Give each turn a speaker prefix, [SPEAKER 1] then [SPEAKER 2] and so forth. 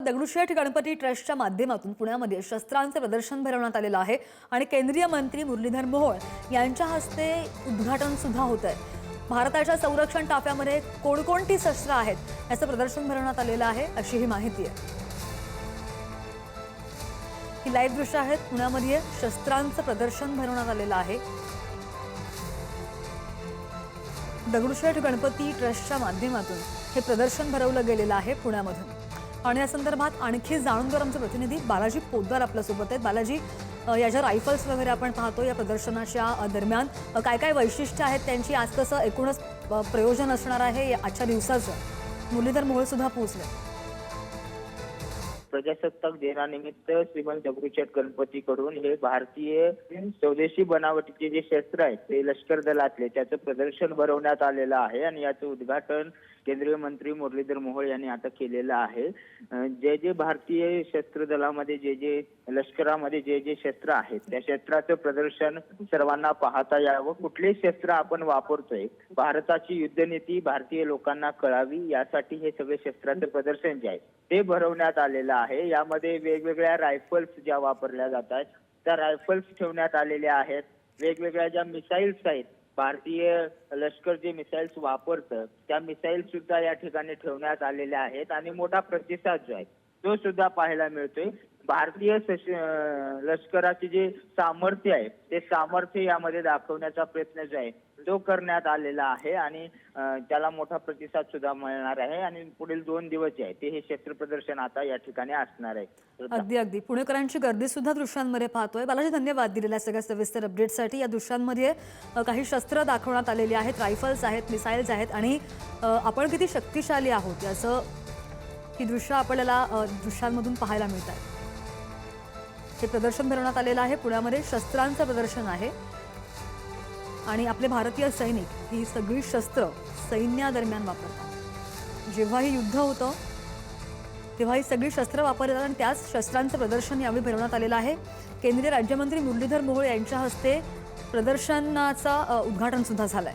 [SPEAKER 1] दगडूशेठ गणपती ट्रस्टच्या माध्यमातून पुण्यामध्ये शस्त्रांचे प्रदर्शन भरवण्यात आलेलं आहे आणि केंद्रीय मंत्री मुरलीधर मोहोळ यांच्या हस्ते उद्घाटन सुद्धा होत आहे। भारताच्या संरक्षण ताफ्यामध्ये कोणकोणती शस्त्रे आहेत याचं प्रदर्शन भरवण्यात आलेलं आहे अशी ही माहिती आहे। ही लाईव्ह दृश्य आहेत, पुण्यामध्ये शस्त्रांचं प्रदर्शन भरवण्यात आलेलं आहे। दगडूशेठ गणपती ट्रस्टच्या माध्यमातून हे प्रदर्शन भरवलं गेलेलं आहे पुण्यामधून। आणि या संदर्भात आणखी जाणून घेणार आमचे प्रतिनिधी बालाजी पोद्दार आपल्या सोबत आहेत। बालाजी, या ज्या रायफल्स वगैरे आपण पाहतो या प्रदर्शनाच्या दरम्यान काय काय वैशिष्ट्य आहेत त्यांची, आज कसं एकूणच प्रयोजन असणार आहे आजच्या दिवसाचं? मुरलीधर मोहोळ सुद्धा पोहोचले।
[SPEAKER 2] प्रजासत्ताक दिनानिमित्त श्रीमंत दगडूशेठ गणपतीकडून हे भारतीय स्वदेशी बनावटीचे जे शस्त्र आहेत ते लष्कर दलातले त्याचं प्रदर्शन भरवण्यात आलेलं आहे आणि याचं उद्घाटन केंद्रीय मंत्री मुरलीधर मोहोळ यांनी आता केलेलं आहे। जे जे भारतीय शस्त्र दलामध्ये जे लष्करामध्ये जे शस्त्र आहेत त्या शस्त्राचं प्रदर्शन सर्वांना पाहता यावं, कुठले शस्त्र आपण वापरतोय, भारताची युद्धनीती भारतीय लोकांना कळावी यासाठी हे सगळे शस्त्राचं प्रदर्शन जे आहे ते भरवण्यात आलेलं आहे। यामध्ये वेगवेगळ्या रायफल्स ज्या वापरल्या जातात त्या रायफल्स ठेवण्यात आलेल्या आहेत। वेगवेगळ्या ज्या मिसाईल्स आहेत, भारतीय लष्कर जे मिसाईल्स वापरतं त्या मिसाईल्स सुद्धा या ठिकाणी ठेवण्यात आलेल्या आहेत आणि मोठा प्रतिसाद जो आहे तो सुद्धा पाहायला मिळतोय। भारतीय लष्कराचे जे सामर्थ्य आहे ते सामर्थ्य यामध्ये दाखवण्याचा प्रयत्न जो आहे तो करण्यात आलेला आहे आणि त्याला मोठा प्रतिसाद सुद्धा मिळणार आहे आणि पुढील 2 दिवस जे आहे ते हे शस्त्र प्रदर्शन आता या ठिकाणी असणार आहे।
[SPEAKER 1] अगदी पुणेकरांची गर्दी सुद्धा दृश्यांमध्ये पाहतोय। बालाजी, धन्यवाद दिलेल्या सगळ्या सविस्तर अपडेटसाठी। या दृश्यांमध्ये काही शस्त्र दाखवण्यात आलेली आहेत, रायफल्स आहेत, मिसाईल्स आहेत आणि आपण किती शक्तिशाली आहोत याचं ही दृश्य आपल्याला दृश्यांमधून पाहायला मिळत आहे। हे प्रदर्शन भरवण्यात आलेलं आहे पुण्यामध्ये, शस्त्रांचं प्रदर्शन आहे आणि आपले भारतीय सैनिक ही सगळी शस्त्र सैन्यादरम्यान वापरतात। जेव्हाही युद्ध होतं तेव्हा ही सगळी शस्त्र वापरतात आणि त्याच शस्त्रांचं प्रदर्शन यावेळी भरवण्यात आलेलं आहे। केंद्रीय राज्यमंत्री मुरलीधर मोहोळ यांच्या हस्ते प्रदर्शनाचं उद्घाटन सुद्धा झालंय।